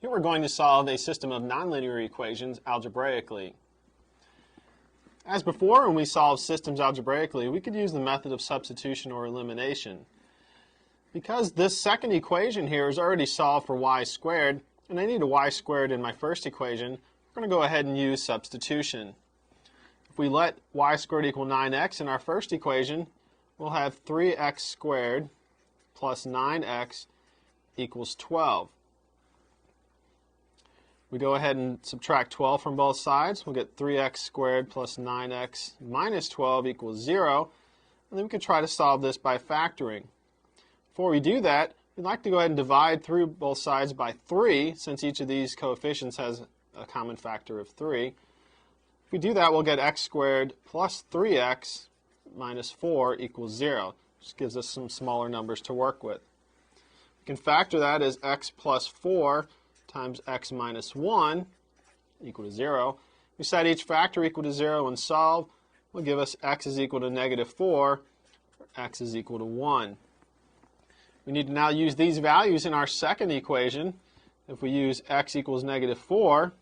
Here we're going to solve a system of nonlinear equations algebraically. As before, when we solve systems algebraically, we could use the method of substitution or elimination. Because this second equation here is already solved for y squared, and I need a y squared in my first equation, we're going to go ahead and use substitution. If we let y squared equal 9x in our first equation, we'll have 3x squared plus 9x equals 12. We go ahead and subtract 12 from both sides. We'll get 3x squared plus 9x minus 12 equals 0. And then we can try to solve this by factoring. Before we do that, we'd like to go ahead and divide through both sides by 3, since each of these coefficients has a common factor of 3. If we do that, we'll get x squared plus 3x minus 4 equals 0. This gives us some smaller numbers to work with. We can factor that as x plus 4 times x minus 1 equal to 0. We set each factor equal to 0 and solve. Will give us x is equal to negative 4, or x is equal to 1. We need to now use these values in our second equation. If we use x equals negative 4,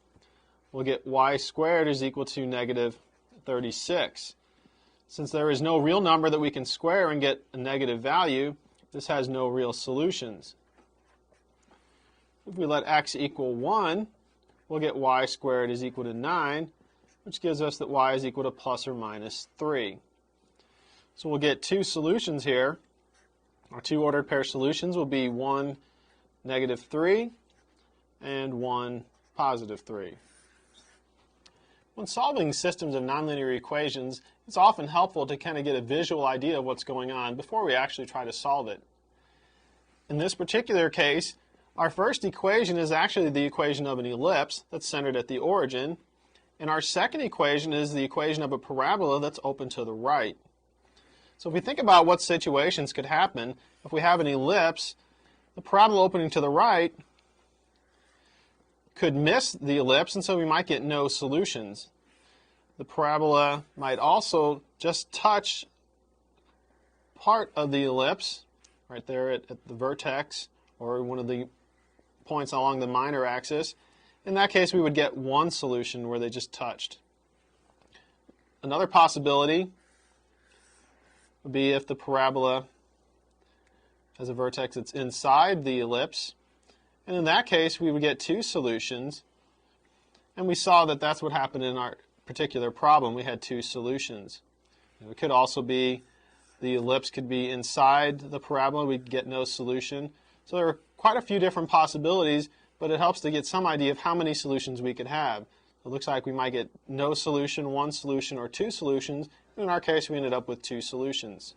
we'll get y squared is equal to negative 36. Since there is no real number that we can square and get a negative value, this has no real solutions. If we let x equal 1, we'll get y squared is equal to 9, which gives us that y is equal to plus or minus 3. So we'll get two solutions here. Our two ordered pair solutions will be 1, negative 3, and 1, positive 3. When solving systems of nonlinear equations, it's often helpful to kind of get a visual idea of what's going on before we actually try to solve it. In this particular case, our first equation is actually the equation of an ellipse that's centered at the origin, and our second equation is the equation of a parabola that's open to the right. So if we think about what situations could happen, if we have an ellipse, the parabola opening to the right could miss the ellipse, and so we might get no solutions. The parabola might also just touch part of the ellipse, right there at the vertex, or one of the points along the minor axis. In that case, we would get one solution where they just touched. Another possibility would be if the parabola has a vertex that's inside the ellipse. And in that case, we would get two solutions. And we saw that that's what happened in our particular problem. We had two solutions. It could also be the ellipse could be inside the parabola. We'd get no solution. So there are quite a few different possibilities, but it helps to get some idea of how many solutions we could have. It looks like we might get no solution, one solution, or two solutions. In our case, we ended up with two solutions.